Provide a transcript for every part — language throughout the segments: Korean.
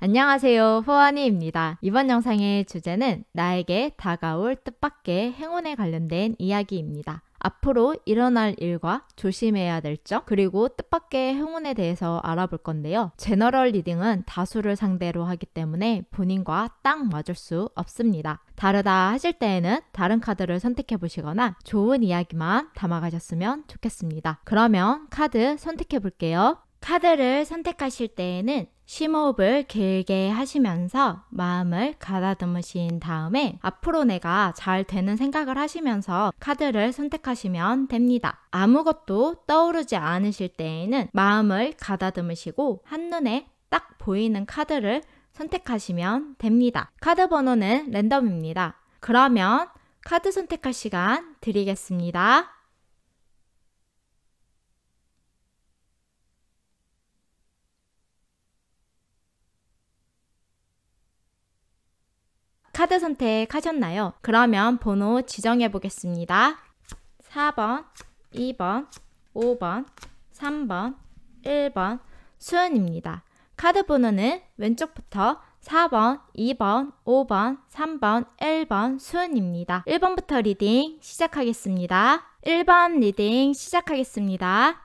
안녕하세요, 호아니입니다. 이번 영상의 주제는 나에게 다가올 뜻밖의 행운에 관련된 이야기입니다. 앞으로 일어날 일과 조심해야 될 점, 그리고 뜻밖의 행운에 대해서 알아볼 건데요. 제너럴 리딩은 다수를 상대로 하기 때문에 본인과 딱 맞을 수 없습니다. 다르다 하실 때에는 다른 카드를 선택해 보시거나 좋은 이야기만 담아가셨으면 좋겠습니다. 그러면 카드 선택해 볼게요. 카드를 선택하실 때에는 심호흡을 길게 하시면서 마음을 가다듬으신 다음에 앞으로 내가 잘 되는 생각을 하시면서 카드를 선택하시면 됩니다. 아무것도 떠오르지 않으실 때에는 마음을 가다듬으시고 한눈에 딱 보이는 카드를 선택하시면 됩니다. 카드 번호는 랜덤입니다. 그러면 카드 선택할 시간 드리겠습니다. 카드 선택하셨나요? 그러면 번호 지정해 보겠습니다. 4번, 2번, 5번, 3번, 1번 수은입니다. 카드 번호는 왼쪽부터 4번, 2번, 5번, 3번, 1번 수은입니다. 1번부터 리딩 시작하겠습니다. 1번 리딩 시작하겠습니다.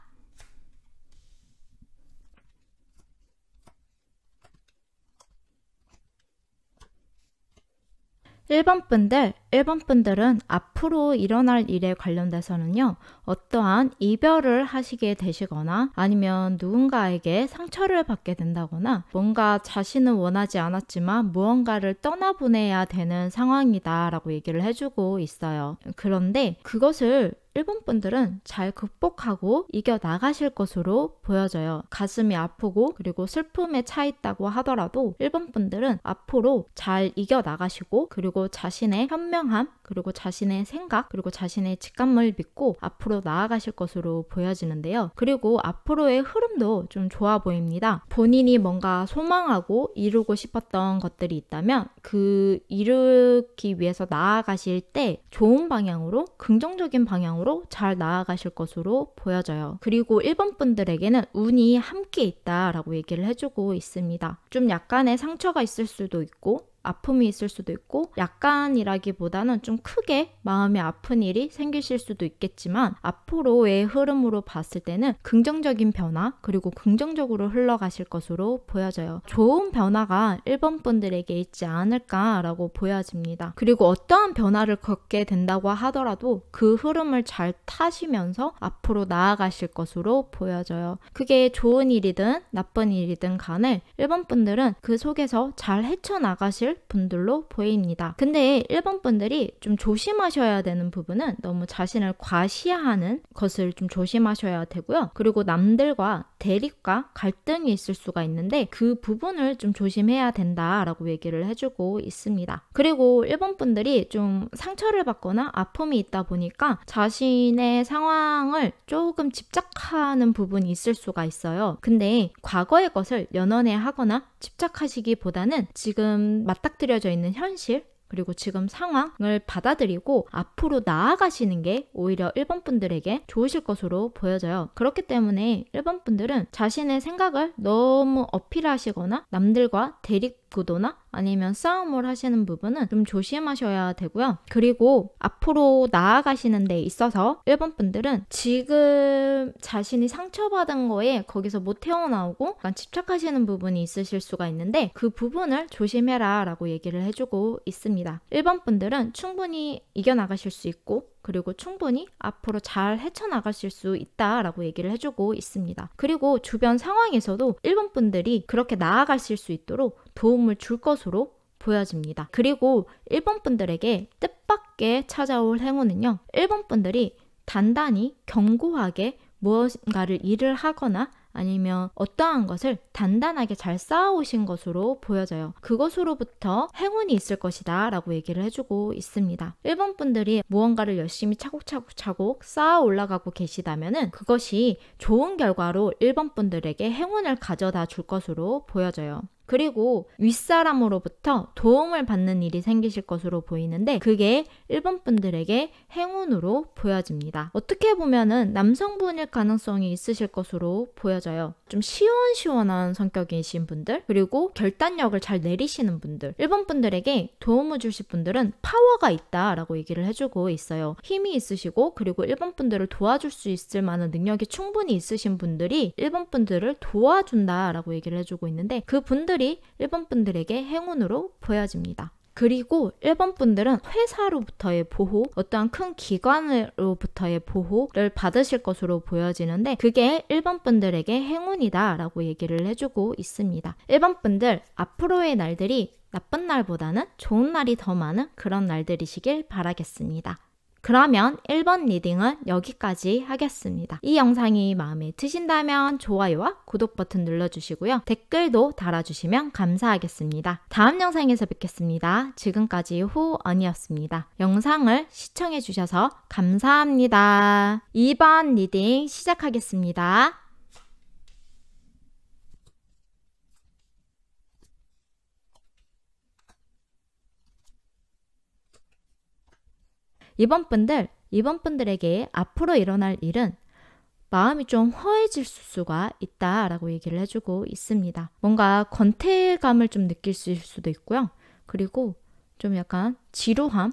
1번 분들은 앞으로 일어날 일에 관련돼서는요, 어떠한 이별을 하시게 되시거나 아니면 누군가에게 상처를 받게 된다거나 뭔가 자신은 원하지 않았지만 무언가를 떠나보내야 되는 상황이다 라고 얘기를 해주고 있어요. 그런데 그것을 1번 분들은 잘 극복하고 이겨나가실 것으로 보여져요. 가슴이 아프고 그리고 슬픔에 차 있다고 하더라도 1번 분들은 앞으로 잘 이겨나가시고 그리고 자신의 현명함 그리고 자신의 생각 그리고 자신의 직감을 믿고 앞으로 나아가실 것으로 보여지는데요. 그리고 앞으로의 흐름도 좀 좋아 보입니다. 본인이 뭔가 소망하고 이루고 싶었던 것들이 있다면 그 이루기 위해서 나아가실 때 좋은 방향으로 긍정적인 방향으로 잘 나아가실 것으로 보여져요. 그리고 1번 분들에게는 운이 함께 있다라고 얘기를 해주고 있습니다. 좀 약간의 상처가 있을 수도 있고 아픔이 있을 수도 있고 약간이라기보다는 좀 크게 마음이 아픈 일이 생기실 수도 있겠지만 앞으로의 흐름으로 봤을 때는 긍정적인 변화 그리고 긍정적으로 흘러가실 것으로 보여져요. 좋은 변화가 1번 분들에게 있지 않을까라고 보여집니다. 그리고 어떠한 변화를 겪게 된다고 하더라도 그 흐름을 잘 타시면서 앞으로 나아가실 것으로 보여져요. 그게 좋은 일이든 나쁜 일이든 간에 1번 분들은 그 속에서 잘 헤쳐나가실 분들로 보입니다. 근데 1번 분들이 좀 조심하셔야 되는 부분은 너무 자신을 과시하는 것을 좀 조심하셔야 되고요. 그리고 남들과 대립과 갈등이 있을 수가 있는데 그 부분을 좀 조심해야 된다라고 얘기를 해주고 있습니다. 그리고 1번 분들이 좀 상처를 받거나 아픔이 있다 보니까 자신의 상황을 조금 집착하는 부분이 있을 수가 있어요. 근데 과거의 것을 연연해 하거나 집착하시기보다는 지금 맞닥뜨려져 있는 현실 그리고 지금 상황을 받아들이고 앞으로 나아가시는 게 오히려 1번 분들에게 좋으실 것으로 보여져요. 그렇기 때문에 1번 분들은 자신의 생각을 너무 어필하시거나 남들과 대립 구도나 아니면 싸움을 하시는 부분은 좀 조심하셔야 되고요. 그리고 앞으로 나아가시는 데 있어서 1번 분들은 지금 자신이 상처받은 거에 거기서 못 헤어나오고 약간 집착하시는 부분이 있으실 수가 있는데 그 부분을 조심해라 라고 얘기를 해주고 있습니다. 1번 분들은 충분히 이겨나가실 수 있고 그리고 충분히 앞으로 잘 헤쳐나가실 수 있다라고 얘기를 해주고 있습니다. 그리고 주변 상황에서도 1번 분들이 그렇게 나아가실 수 있도록 도움을 줄 것으로 보여집니다. 그리고 1번 분들에게 뜻밖의 찾아올 행운은요. 1번 분들이 단단히 견고하게 무언가를 일을 하거나 아니면 어떠한 것을 단단하게 잘 쌓아오신 것으로 보여져요. 그것으로부터 행운이 있을 것이다 라고 얘기를 해주고 있습니다. 1번 분들이 무언가를 열심히 차곡차곡 쌓아 올라가고 계시다면 그것이 좋은 결과로 1번 분들에게 행운을 가져다 줄 것으로 보여져요. 그리고 윗사람으로부터 도움을 받는 일이 생기실 것으로 보이는데 그게 1번 분들에게 행운으로 보여집니다. 어떻게 보면은 남성분일 가능성이 있으실 것으로 보여져요. 좀 시원시원한 성격이신 분들, 그리고 결단력을 잘 내리시는 분들, 1번 분들에게 도움을 주실 분들은 파워가 있다라고 얘기를 해주고 있어요. 힘이 있으시고 그리고 1번 분들을 도와줄 수 있을 만한 능력이 충분히 있으신 분들이 1번 분들을 도와준다라고 얘기를 해주고 있는데 그 분들이 1번 분들에게 행운으로 보여집니다. 그리고 1번 분들은 회사로부터의 보호, 어떠한 큰 기관으로부터의 보호를 받으실 것으로 보여지는데 그게 1번 분들에게 행운이다 라고 얘기를 해주고 있습니다. 1번 분들 앞으로의 날들이 나쁜 날보다는 좋은 날이 더 많은 그런 날들이시길 바라겠습니다. 그러면 1번 리딩은 여기까지 하겠습니다. 이 영상이 마음에 드신다면 좋아요와 구독 버튼 눌러주시고요. 댓글도 달아주시면 감사하겠습니다. 다음 영상에서 뵙겠습니다. 지금까지 후언이었습니다. 영상을 시청해주셔서 감사합니다. 2번 리딩 시작하겠습니다. 이번 분들에게 앞으로 일어날 일은 마음이 좀 허해질 수가 있다라고 얘기를 해주고 있습니다. 뭔가 권태감을 좀 느낄 수도 있고요. 그리고 좀 약간 지루함,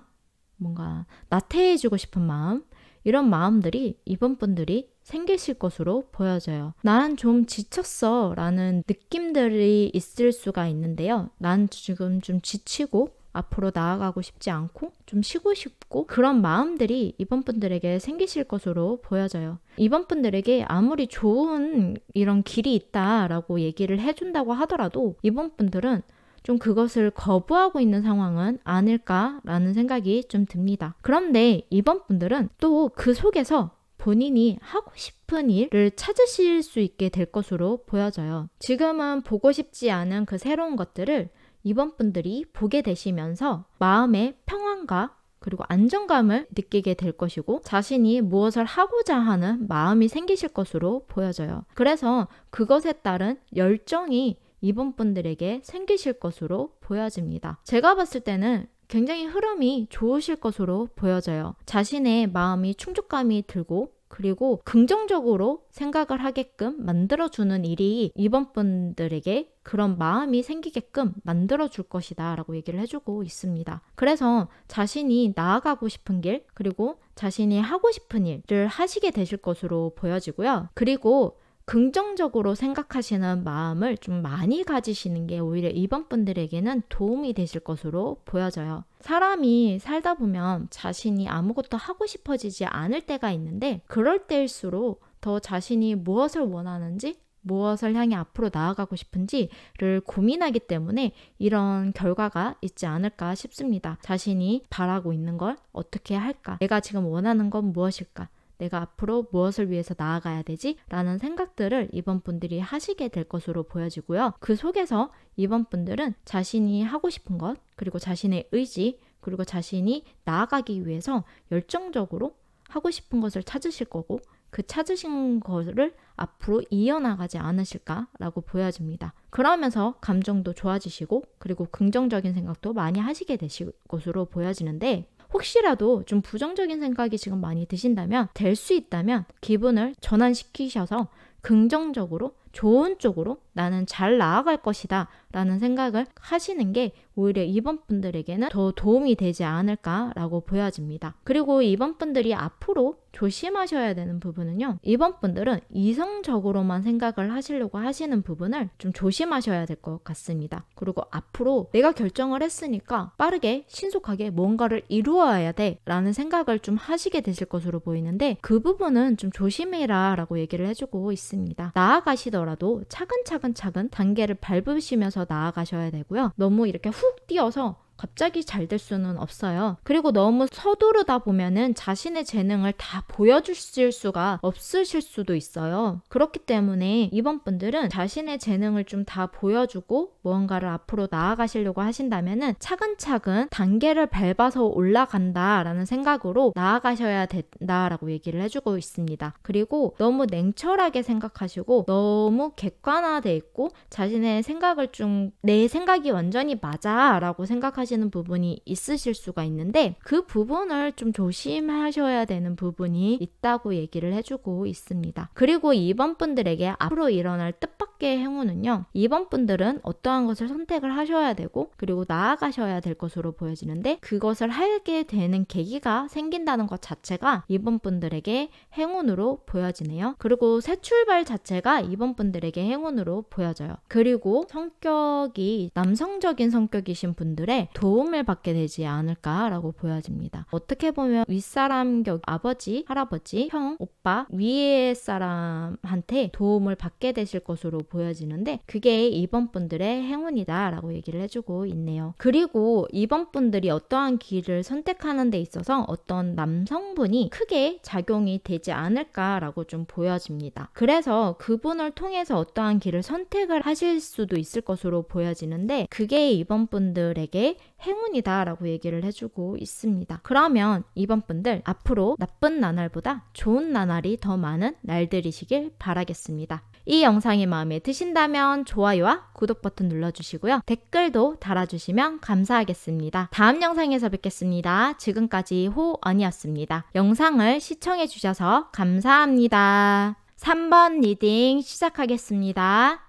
뭔가 나태해지고 싶은 마음, 이런 마음들이 이번 분들이 생기실 것으로 보여져요. 나는 좀 지쳤어 라는 느낌들이 있을 수가 있는데요. 난 지금 좀 지치고 앞으로 나아가고 싶지 않고 좀 쉬고 싶고 그런 마음들이 이번 분들에게 생기실 것으로 보여져요. 이번 분들에게 아무리 좋은 이런 길이 있다라고 얘기를 해준다고 하더라도 이번 분들은 좀 그것을 거부하고 있는 상황은 아닐까라는 생각이 좀 듭니다. 그런데 이번 분들은 또 그 속에서 본인이 하고 싶은 일을 찾으실 수 있게 될 것으로 보여져요. 지금은 보고 싶지 않은 그 새로운 것들을 이번 분들이 보게 되시면서 마음의 평안과 그리고 안정감을 느끼게 될 것이고 자신이 무엇을 하고자 하는 마음이 생기실 것으로 보여져요. 그래서 그것에 따른 열정이 이번 분들에게 생기실 것으로 보여집니다. 제가 봤을 때는 굉장히 흐름이 좋으실 것으로 보여져요. 자신의 마음이 충족감이 들고 그리고 긍정적으로 생각을 하게끔 만들어주는 일이 이번 분들에게 그런 마음이 생기게끔 만들어줄 것이다 라고 얘기를 해주고 있습니다. 그래서 자신이 나아가고 싶은 길 그리고 자신이 하고 싶은 일을 하시게 되실 것으로 보여지고요. 그리고 긍정적으로 생각하시는 마음을 좀 많이 가지시는 게 오히려 이번 분들에게는 도움이 되실 것으로 보여져요. 사람이 살다 보면 자신이 아무것도 하고 싶어지지 않을 때가 있는데 그럴 때일수록 더 자신이 무엇을 원하는지 무엇을 향해 앞으로 나아가고 싶은지를 고민하기 때문에 이런 결과가 있지 않을까 싶습니다. 자신이 바라고 있는 걸 어떻게 할까? 내가 지금 원하는 건 무엇일까? 내가 앞으로 무엇을 위해서 나아가야 되지? 라는 생각들을 이번 분들이 하시게 될 것으로 보여지고요. 그 속에서 이번 분들은 자신이 하고 싶은 것, 그리고 자신의 의지, 그리고 자신이 나아가기 위해서 열정적으로 하고 싶은 것을 찾으실 거고 그 찾으신 것을 앞으로 이어나가지 않으실까라고 보여집니다. 그러면서 감정도 좋아지시고 그리고 긍정적인 생각도 많이 하시게 되실 것으로 보여지는데 혹시라도 좀 부정적인 생각이 지금 많이 드신다면 될 수 있다면 기분을 전환시키셔서 긍정적으로 좋은 쪽으로 나는 잘 나아갈 것이다 라는 생각을 하시는 게 오히려 이번 분들에게는 더 도움이 되지 않을까라고 보여집니다. 그리고 이번 분들이 앞으로 조심하셔야 되는 부분은요. 이번 분들은 이성적으로만 생각을 하시려고 하시는 부분을 좀 조심하셔야 될 것 같습니다. 그리고 앞으로 내가 결정을 했으니까 빠르게 신속하게 뭔가를 이루어야 돼 라는 생각을 좀 하시게 되실 것으로 보이는데 그 부분은 좀 조심해라 라고 얘기를 해주고 있습니다. 나아가시더라도 차근차근 단계를 밟으시면서 나아가셔야 되고요. 너무 이렇게 훅 뛰어서 갑자기 잘 될 수는 없어요. 그리고 너무 서두르다 보면은 자신의 재능을 다 보여주실 수가 없으실 수도 있어요. 그렇기 때문에 이번 분들은 자신의 재능을 좀 다 보여주고 무언가를 앞으로 나아가시려고 하신다면은 차근차근 단계를 밟아서 올라간다라는 생각으로 나아가셔야 된다라고 얘기를 해주고 있습니다. 그리고 너무 냉철하게 생각하시고 너무 객관화돼 있고 자신의 생각을 좀 내 생각이 완전히 맞아 라고 생각하시는 부분이 있으실 수가 있는데 그 부분을 좀 조심하셔야 되는 부분이 있다고 얘기를 해주고 있습니다. 그리고 이번 분들에게 앞으로 일어날 뜻밖의 행운은요, 이번 분들은 어떠한 것을 선택을 하셔야 되고 그리고 나아가셔야 될 것으로 보여지는데 그것을 하게 되는 계기가 생긴다는 것 자체가 이번 분들에게 행운으로 보여지네요. 그리고 새 출발 자체가 이번 분들에게 행운으로 보여져요. 그리고 성격이 남성적인 성격이신 분들의 도움을 받게 되지 않을까라고 보여집니다. 어떻게 보면 윗사람 격 아버지, 할아버지, 형, 오빠, 위에 사람한테 도움을 받게 되실 것으로 보여지는데 그게 이번 분들의 행운이다 라고 얘기를 해주고 있네요. 그리고 이번 분들이 어떠한 길을 선택하는 데 있어서 어떤 남성분이 크게 작용이 되지 않을까라고 좀 보여집니다. 그래서 그분을 통해서 어떠한 길을 선택을 하실 수도 있을 것으로 보여지는데 그게 이번 분들에게 행운이다 라고 얘기를 해주고 있습니다. 그러면 이번 분들 앞으로 나쁜 나날보다 좋은 나날이 더 많은 날들이시길 바라겠습니다. 이 영상이 마음에 드신다면 좋아요와 구독 버튼 눌러주시고요. 댓글도 달아주시면 감사하겠습니다. 다음 영상에서 뵙겠습니다. 지금까지 호언이었습니다. 영상을 시청해주셔서 감사합니다. 3번 리딩 시작하겠습니다.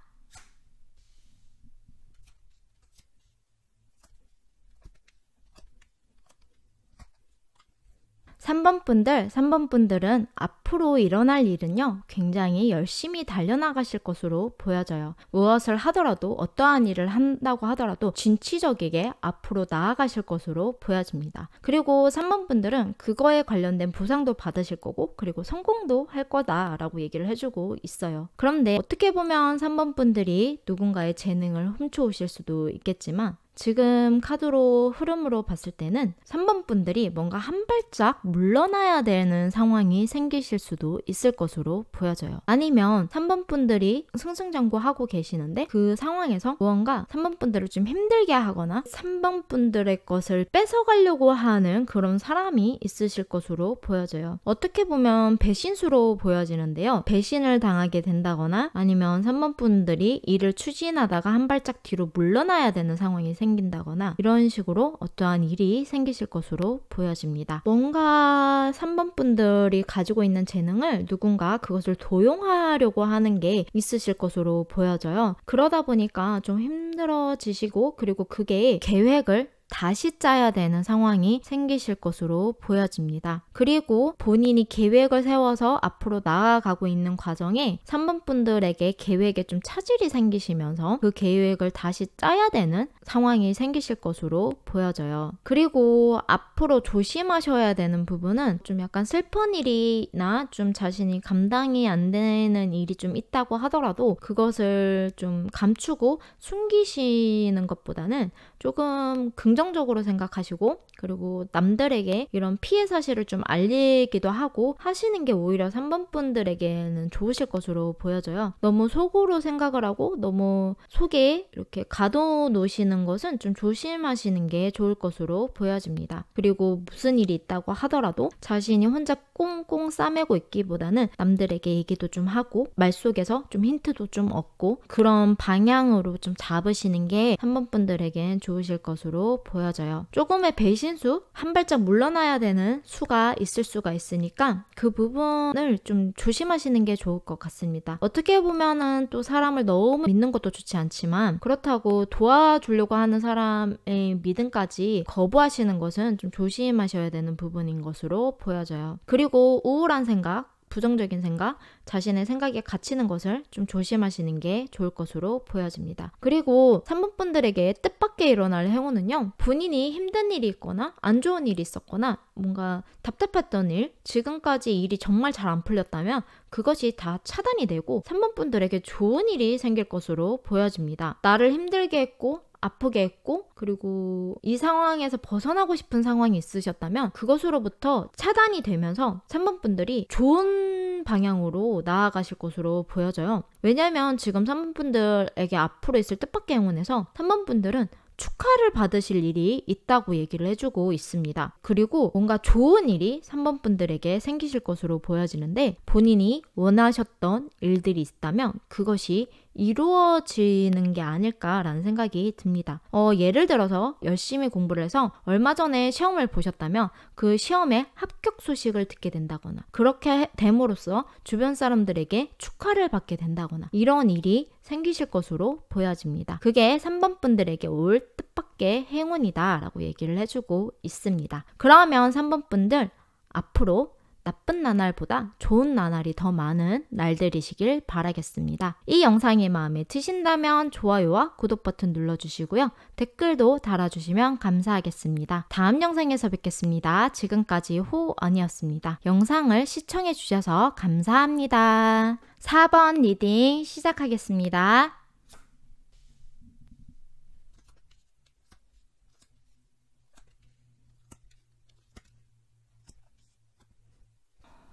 3번 분들은 앞으로 일어날 일은요, 굉장히 열심히 달려나가실 것으로 보여져요. 무엇을 하더라도, 어떠한 일을 한다고 하더라도 진취적이게 앞으로 나아가실 것으로 보여집니다. 그리고 3번 분들은 그거에 관련된 보상도 받으실 거고, 그리고 성공도 할 거다라고 얘기를 해주고 있어요. 그런데 어떻게 보면 3번 분들이 누군가의 재능을 훔쳐오실 수도 있겠지만, 지금 카드로 흐름으로 봤을 때는 3번 분들이 뭔가 한 발짝 물러나야 되는 상황이 생기실 수도 있을 것으로 보여져요. 아니면 3번 분들이 승승장구하고 계시는데 그 상황에서 무언가 3번 분들을 좀 힘들게 하거나 3번 분들의 것을 뺏어가려고 하는 그런 사람이 있으실 것으로 보여져요. 어떻게 보면 배신수로 보여지는데요. 배신을 당하게 된다거나 아니면 3번 분들이 일을 추진하다가 한 발짝 뒤로 물러나야 되는 상황이 생긴다거나 이런 식으로 어떠한 일이 생기실 것으로 보여집니다. 뭔가 3번 분들이 가지고 있는 재능을 누군가 그것을 도용하려고 하는 게 있으실 것으로 보여져요. 그러다 보니까 좀 힘들어지시고 그리고 그게 계획을 다시 짜야 되는 상황이 생기실 것으로 보여집니다. 그리고 본인이 계획을 세워서 앞으로 나아가고 있는 과정에 3번 분들에게 계획에 좀 차질이 생기시면서 그 계획을 다시 짜야 되는 상황이 생기실 것으로 보여져요. 그리고 앞으로 조심하셔야 되는 부분은 좀 약간 슬픈 일이나 좀 자신이 감당이 안 되는 일이 좀 있다고 하더라도 그것을 좀 감추고 숨기시는 것보다는 조금 긍정적으로 생각하시고 그리고 남들에게 이런 피해 사실을 좀 알리기도 하고 하시는 게 오히려 3번 분들에게는 좋으실 것으로 보여져요. 너무 속으로 생각을 하고 너무 속에 이렇게 가둬놓으시는 것은 좀 조심하시는 게 좋을 것으로 보여집니다. 그리고 무슨 일이 있다고 하더라도 자신이 혼자 꽁꽁 싸매고 있기보다는 남들에게 얘기도 좀 하고 말 속에서 좀 힌트도 좀 얻고 그런 방향으로 좀 잡으시는 게 3번 분들에겐 좋으실 것으로 보여져요. 조금의 배신수, 한 발짝 물러나야 되는 수가 있을 수가 있으니까 그 부분을 좀 조심하시는 게 좋을 것 같습니다. 어떻게 보면은 또 사람을 너무 믿는 것도 좋지 않지만 그렇다고 도와주려고 하는 사람의 믿음까지 거부하시는 것은 좀 조심하셔야 되는 부분인 것으로 보여져요. 그리고 우울한 생각, 부정적인 생각, 자신의 생각에 갇히는 것을 좀 조심하시는 게 좋을 것으로 보여집니다. 그리고 3번 분들에게 뜻밖의 일어날 행운은요, 본인이 힘든 일이 있거나 안 좋은 일이 있었거나 뭔가 답답했던 일, 지금까지 일이 정말 잘 안 풀렸다면 그것이 다 차단이 되고 3번 분들에게 좋은 일이 생길 것으로 보여집니다. 나를 힘들게 했고 아프게 했고, 그리고 이 상황에서 벗어나고 싶은 상황이 있으셨다면 그것으로부터 차단이 되면서 3번 분들이 좋은 방향으로 나아가실 것으로 보여져요. 왜냐면 지금 3번 분들에게 앞으로 있을 뜻밖의 행운에서 3번 분들은 축하를 받으실 일이 있다고 얘기를 해주고 있습니다. 그리고 뭔가 좋은 일이 3번 분들에게 생기실 것으로 보여지는데, 본인이 원하셨던 일들이 있다면 그것이 이루어지는 게 아닐까라는 생각이 듭니다. 예를 들어서 열심히 공부를 해서 얼마 전에 시험을 보셨다면 그 시험에 합격 소식을 듣게 된다거나, 그렇게 됨으로써 주변 사람들에게 축하를 받게 된다거나, 이런 일이 생기실 것으로 보여집니다. 그게 3번 분들에게 올 뜻밖의 행운이다 라고 얘기를 해주고 있습니다. 그러면 3번 분들, 앞으로 나쁜 나날보다 좋은 나날이 더 많은 날들이시길 바라겠습니다. 이 영상이 마음에 드신다면 좋아요와 구독 버튼 눌러주시고요. 댓글도 달아주시면 감사하겠습니다. 다음 영상에서 뵙겠습니다. 지금까지 호언이었습니다. 영상을 시청해주셔서 감사합니다. 4번 리딩 시작하겠습니다.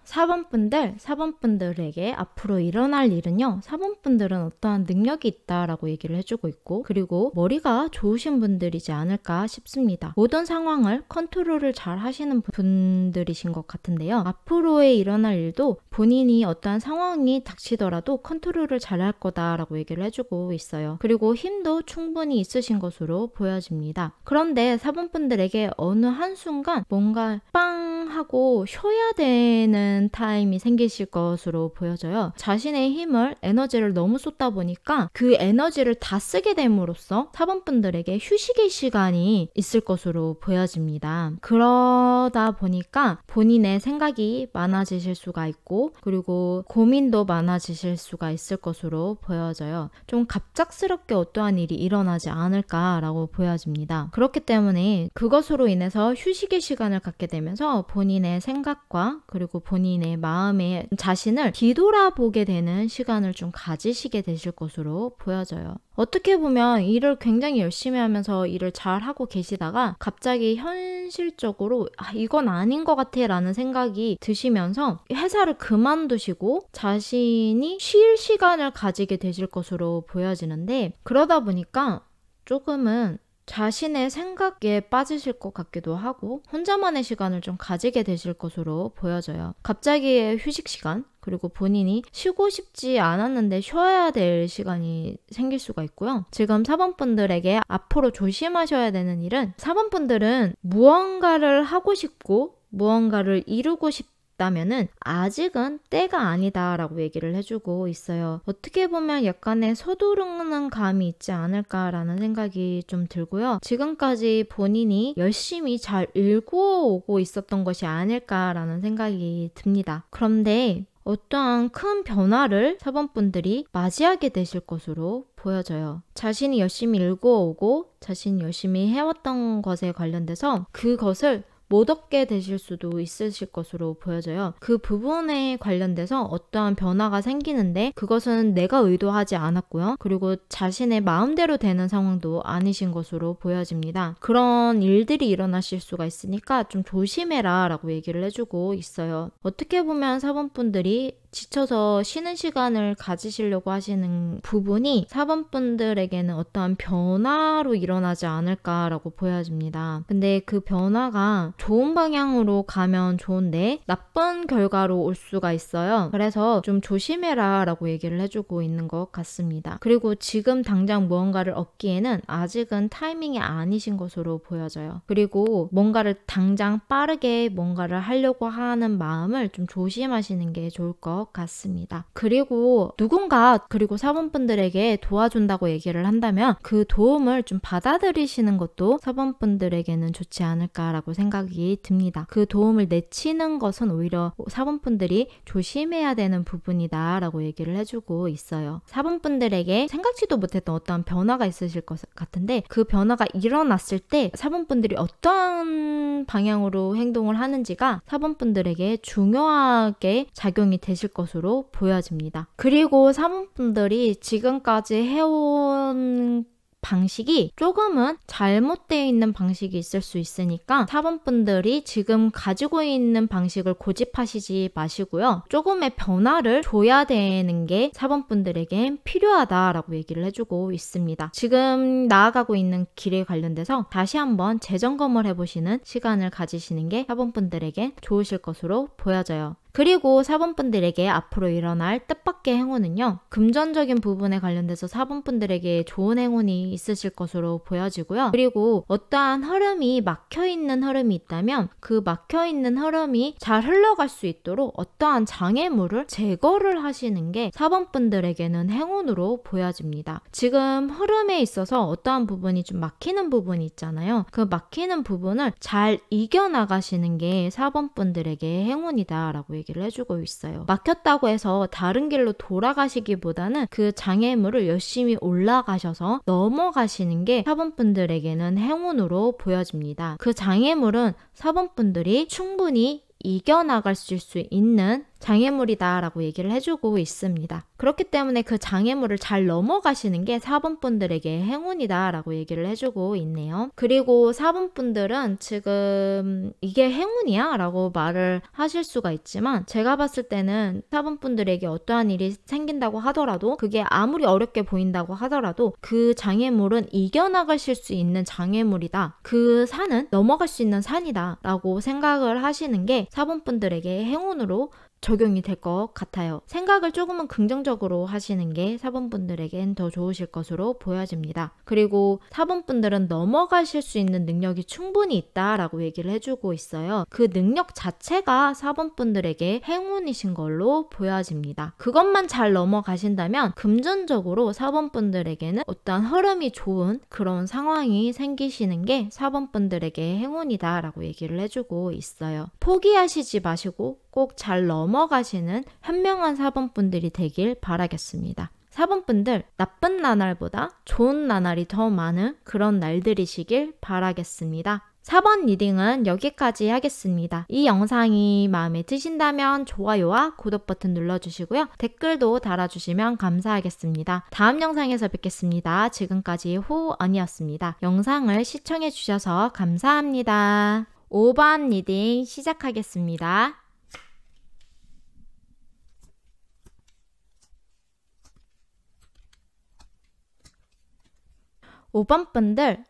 4번 분들에게 앞으로 일어날 일은요, 4번 분들은 어떠한 능력이 있다라고 얘기를 해주고 있고, 그리고 머리가 좋으신 분들이지 않을까 싶습니다. 모든 상황을 컨트롤을 잘 하시는 분들이신 것 같은데요. 앞으로의 일어날 일도 본인이 어떠한 상황이 닥치더라도 컨트롤을 잘 할 거다라고 얘기를 해주고 있어요. 그리고 힘도 충분히 있으신 것으로 보여집니다. 그런데 4번 분들에게 어느 한순간 뭔가 빵 하고 쉬어야 되는 타임이 생기실 것으로 보여져요. 자신의 힘을, 에너지를 너무 쏟다 보니까 그 에너지를 다 쓰게 됨으로써 4번 분들에게 휴식의 시간이 있을 것으로 보여집니다. 그러다 보니까 본인의 생각이 많아지실 수가 있고, 그리고 고민도 많아지실 수가 있을 것으로 보여져요. 좀 갑작스럽게 어떠한 일이 일어나지 않을까라고 보여집니다. 그렇기 때문에 그것으로 인해서 휴식의 시간을 갖게 되면서 본인의 생각과 그리고 본인의 마음의 자신을 뒤돌아보게 되는 시간을 좀 가지시게 되실 것으로 보여져요. 어떻게 보면 일을 굉장히 열심히 하면서 일을 잘 하고 계시다가 갑자기 현실적으로 이건 아닌 것 같아 라는 생각이 드시면서 회사를 그만두시고 자신이 쉴 시간을 가지게 되실 것으로 보여지는데, 그러다 보니까 조금은 자신의 생각에 빠지실 것 같기도 하고 혼자만의 시간을 좀 가지게 되실 것으로 보여져요. 갑자기의 휴식 시간, 그리고 본인이 쉬고 싶지 않았는데 쉬어야 될 시간이 생길 수가 있고요. 지금 4번 분들에게 앞으로 조심하셔야 되는 일은, 4번 분들은 무언가를 하고 싶고 무언가를 이루고 싶다면은 아직은 때가 아니다 라고 얘기를 해주고 있어요. 어떻게 보면 약간의 서두르는 감이 있지 않을까라는 생각이 좀 들고요. 지금까지 본인이 열심히 잘 읽어오고 있었던 것이 아닐까라는 생각이 듭니다. 그런데 어떠한 큰 변화를 4번 분들이 맞이하게 되실 것으로 보여져요. 자신이 열심히 읽어오고 자신이 열심히 해왔던 것에 관련돼서 그것을 못 얻게 되실 수도 있으실 것으로 보여져요. 그 부분에 관련돼서 어떠한 변화가 생기는데 그것은 내가 의도하지 않았고요. 그리고 자신의 마음대로 되는 상황도 아니신 것으로 보여집니다. 그런 일들이 일어나실 수가 있으니까 좀 조심해라 라고 얘기를 해주고 있어요. 어떻게 보면 4번 분들이 지쳐서 쉬는 시간을 가지시려고 하시는 부분이 4번 분들에게는 어떠한 변화로 일어나지 않을까라고 보여집니다. 근데 그 변화가 좋은 방향으로 가면 좋은데 나쁜 결과로 올 수가 있어요. 그래서 좀 조심해라 라고 얘기를 해주고 있는 것 같습니다. 그리고 지금 당장 무언가를 얻기에는 아직은 타이밍이 아니신 것으로 보여져요. 그리고 뭔가를 당장 빠르게 뭔가를 하려고 하는 마음을 좀 조심하시는 게 좋을 것 같습니다. 그리고 누군가, 그리고 4번 분들에게 도와준다고 얘기를 한다면 그 도움을 좀 받아들이시는 것도 4번 분들에게는 좋지 않을까라고 생각이 듭니다. 그 도움을 내치는 것은 오히려 4번 분들이 조심해야 되는 부분이다 라고 얘기를 해주고 있어요. 4번 분들에게 생각지도 못했던 어떠한 변화가 있으실 것 같은데, 그 변화가 일어났을 때 4번 분들이 어떠한 방향으로 행동을 하는지가 4번 분들에게 중요하게 작용이 되실 것으로 보여집니다. 그리고 4번 분들이 지금까지 해온 방식이 조금은 잘못되어 있는 방식이 있을 수 있으니까 사번분들이 지금 가지고 있는 방식을 고집하시지 마시고요. 조금의 변화를 줘야 되는 게 사번분들에겐 필요하다라고 얘기를 해주고 있습니다. 지금 나아가고 있는 길에 관련돼서 다시 한번 재점검을 해보시는 시간을 가지시는 게 사번분들에겐 좋으실 것으로 보여져요. 그리고 사번분들에게 앞으로 일어날 뜻밖의 행운은요. 금전적인 부분에 관련돼서 사번분들에게 좋은 행운이 있으실 것으로 보여지고요. 그리고 어떠한 흐름이 막혀있는 흐름이 있다면 그 막혀있는 흐름이 잘 흘러갈 수 있도록 어떠한 장애물을 제거를 하시는 게 사번분들에게는 행운으로 보여집니다. 지금 흐름에 있어서 어떠한 부분이 좀 막히는 부분이 있잖아요. 그 막히는 부분을 잘 이겨나가시는 게 사번분들에게 행운이다 라고 얘기를 해주고 있어요. 막혔다고 해서 다른 길로 돌아가시기보다는 그 장애물을 열심히 올라가셔서 넘어가시는 게 사번분들에게는 행운으로 보여집니다. 그 장애물은 사번분들이 충분히 이겨나갈 수 있는 장애물이다 라고 얘기를 해주고 있습니다. 그렇기 때문에 그 장애물을 잘 넘어가시는 게 4번분들에게 행운이다 라고 얘기를 해주고 있네요. 그리고 4번분들은 지금 이게 행운이야? 라고 말을 하실 수가 있지만 제가 봤을 때는 4번분들에게 어떠한 일이 생긴다고 하더라도 그게 아무리 어렵게 보인다고 하더라도 그 장애물은 이겨나가실 수 있는 장애물이다. 그 산은 넘어갈 수 있는 산이다 라고 생각을 하시는 게 4번분들에게 행운으로 적용이 될 것 같아요. 생각을 조금은 긍정적으로 하시는 게 4번분들에겐 더 좋으실 것으로 보여집니다. 그리고 4번분들은 넘어가실 수 있는 능력이 충분히 있다라고 얘기를 해주고 있어요. 그 능력 자체가 4번분들에게 행운이신 걸로 보여집니다. 그것만 잘 넘어가신다면 금전적으로 4번분들에게는 어떤 흐름이 좋은 그런 상황이 생기시는 게 4번분들에게 행운이다라고 얘기를 해주고 있어요. 포기하시지 마시고 꼭 잘 넘어가시는 현명한 4번분들이 되길 바라겠습니다. 4번분들 나쁜 나날보다 좋은 나날이 더 많은 그런 날들이시길 바라겠습니다. 4번 리딩은 여기까지 하겠습니다. 이 영상이 마음에 드신다면 좋아요와 구독 버튼 눌러주시고요. 댓글도 달아주시면 감사하겠습니다. 다음 영상에서 뵙겠습니다. 지금까지 후언이었습니다. 영상을 시청해주셔서 감사합니다. 5번 리딩 시작하겠습니다.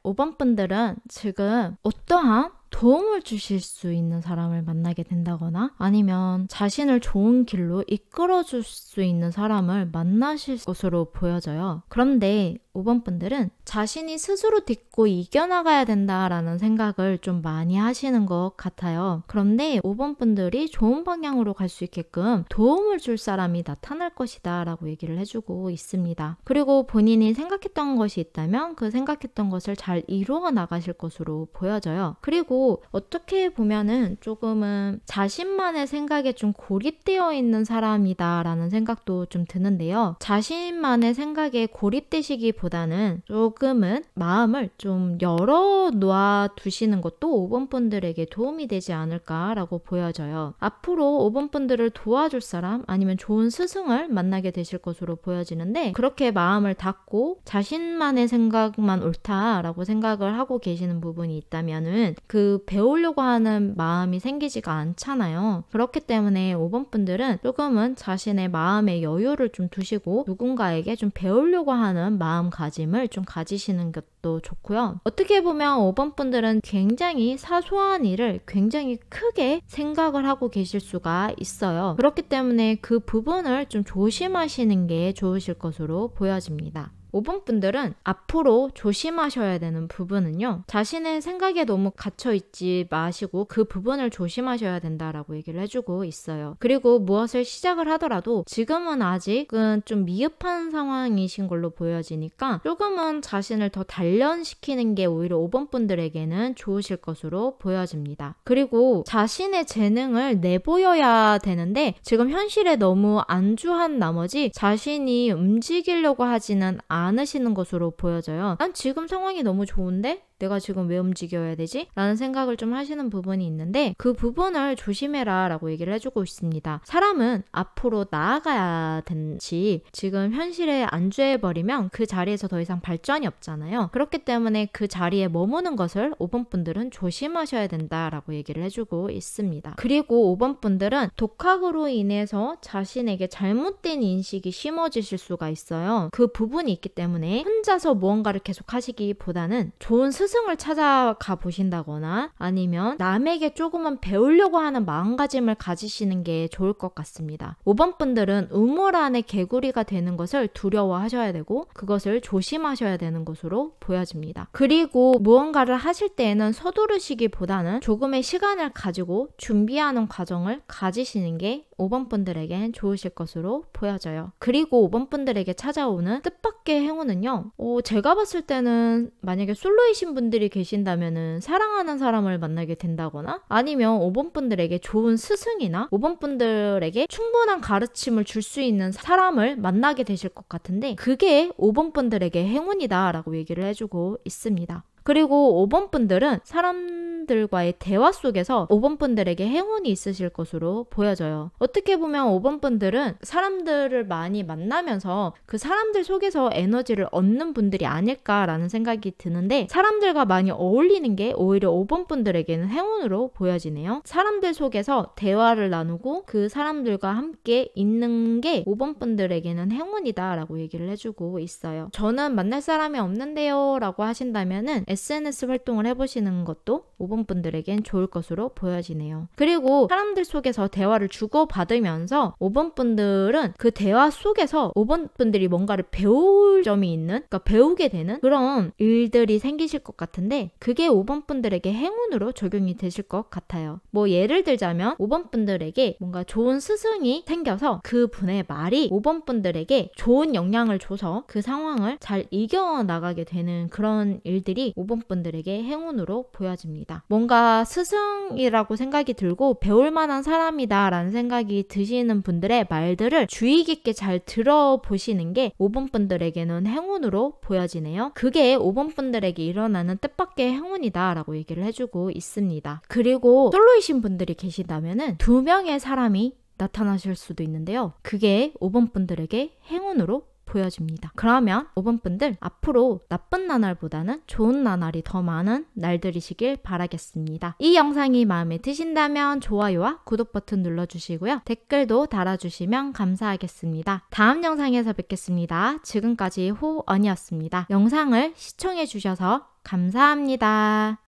5번분들은 지금 어떠한 도움을 주실 수 있는 사람을 만나게 된다거나 아니면 자신을 좋은 길로 이끌어줄 수 있는 사람을 만나실 것으로 보여져요. 그런데 5번분들은 자신이 스스로 딛고 이겨나가야 된다라는 생각을 좀 많이 하시는 것 같아요. 그런데 5번분들이 좋은 방향으로 갈 수 있게끔 도움을 줄 사람이 나타날 것이다 라고 얘기를 해주고 있습니다. 그리고 본인이 생각했던 것이 있다면 그 생각했던 것을 잘 이루어 나가실 것으로 보여져요. 그리고 어떻게 보면은 조금은 자신만의 생각에 좀 고립되어 있는 사람이다 라는 생각도 좀 드는데요. 자신만의 생각에 고립되시기보다는 조금은 마음을 좀 열어 놓아 두시는 것도 5번분들에게 도움이 되지 않을까라고 보여져요. 앞으로 5번분들을 도와줄 사람 아니면 좋은 스승을 만나게 되실 것으로 보여지는데 그렇게 마음을 닫고 자신만의 생각만 옳다라고 생각을 하고 계시는 부분이 있다면은 그 배우려고 하는 마음이 생기지가 않잖아요. 그렇기 때문에 5번분들은 조금은 자신의 마음의 여유를 좀 두시고 누군가에게 좀 배우려고 하는 마음가짐을 좀 가지시는 것도 좋고요. 어떻게 보면 5번분들은 굉장히 사소한 일을 굉장히 크게 생각을 하고 계실 수가 있어요. 그렇기 때문에 그 부분을 좀 조심하시는 게 좋으실 것으로 보여집니다. 5번분들은 앞으로 조심하셔야 되는 부분은요. 자신의 생각에 너무 갇혀있지 마시고 그 부분을 조심하셔야 된다라고 얘기를 해주고 있어요. 그리고 무엇을 시작을 하더라도 지금은 아직은 좀 미흡한 상황이신 걸로 보여지니까 조금은 자신을 더 단련시키는 게 오히려 5번분들에게는 좋으실 것으로 보여집니다. 그리고 자신의 재능을 내보여야 되는데 지금 현실에 너무 안주한 나머지 자신이 움직이려고 하지는 않으시는 것으로 보여져요. 난 지금 상황이 너무 좋은데? 내가 지금 왜 움직여야 되지? 라는 생각을 좀 하시는 부분이 있는데 그 부분을 조심해라 라고 얘기를 해주고 있습니다. 사람은 앞으로 나아가야 되지 지금 현실에 안주해버리면 그 자리에서 더 이상 발전이 없잖아요. 그렇기 때문에 그 자리에 머무는 것을 5번 분들은 조심하셔야 된다라고 얘기를 해주고 있습니다. 그리고 5번 분들은 독학으로 인해서 자신에게 잘못된 인식이 심어지실 수가 있어요. 그 부분이 있기 때문에 혼자서 무언가를 계속 하시기보다는 좋은 스승을 찾아가 보신다거나 아니면 남에게 조금은 배우려고 하는 마음가짐을 가지시는 게 좋을 것 같습니다. 5번 분들은 우물 안에 개구리가 되는 것을 두려워하셔야 되고 그것을 조심하셔야 되는 것으로 보여집니다. 그리고 무언가를 하실 때에는 서두르시기보다는 조금의 시간을 가지고 준비하는 과정을 가지시는 게 5번 분들에겐 좋으실 것으로 보여져요. 그리고 5번 분들에게 찾아오는 뜻밖의 행운은요. 제가 봤을 때는 만약에 솔로이신 분들이 계신다면은 사랑하는 사람을 만나게 된다거나 아니면 5번 분들에게 좋은 스승이나 5번 분들에게 충분한 가르침을 줄 수 있는 사람을 만나게 되실 것 같은데 그게 5번 분들에게 행운이다 라고 얘기를 해주고 있습니다. 그리고 5번 분들은 사람들과의 대화 속에서 5번 분들에게 행운이 있으실 것으로 보여져요. 어떻게 보면 5번 분들은 사람들을 많이 만나면서 그 사람들 속에서 에너지를 얻는 분들이 아닐까라는 생각이 드는데 사람들과 많이 어울리는 게 오히려 5번 분들에게는 행운으로 보여지네요. 사람들 속에서 대화를 나누고 그 사람들과 함께 있는 게 5번 분들에게는 행운이다 라고 얘기를 해주고 있어요. 저는 만날 사람이 없는데요 라고 하신다면은 SNS 활동을 해보시는 것도 5번 분들에겐 좋을 것으로 보여지네요. 그리고 사람들 속에서 대화를 주고받으면서 5번 분들은 그 대화 속에서 5번 분들이 뭔가를 배울 점이 있는, 그러니까 배우게 되는 그런 일들이 생기실 것 같은데 그게 5번 분들에게 행운으로 적용이 되실 것 같아요. 뭐 예를 들자면 5번 분들에게 뭔가 좋은 스승이 생겨서 그 분의 말이 5번 분들에게 좋은 영향을 줘서 그 상황을 잘 이겨나가게 되는 그런 일들이 5번 분들에게 행운으로 보여집니다. 뭔가 스승이라고 생각이 들고 배울 만한 사람이다 라는 생각이 드시는 분들의 말들을 주의 깊게 잘 들어보시는 게 5번 분들에게는 행운으로 보여지네요. 그게 5번 분들에게 일어나는 뜻밖의 행운이다 라고 얘기를 해주고 있습니다. 그리고 솔로이신 분들이 계시다면은 2명의 사람이 나타나실 수도 있는데요. 그게 5번 분들에게 행운으로 보여집니다. 그러면 5번 분들 앞으로 나쁜 나날보다는 좋은 나날이 더 많은 날들이시길 바라겠습니다. 이 영상이 마음에 드신다면 좋아요와 구독 버튼 눌러주시고요. 댓글도 달아주시면 감사하겠습니다. 다음 영상에서 뵙겠습니다. 지금까지 호언이었습니다. 영상을 시청해주셔서 감사합니다.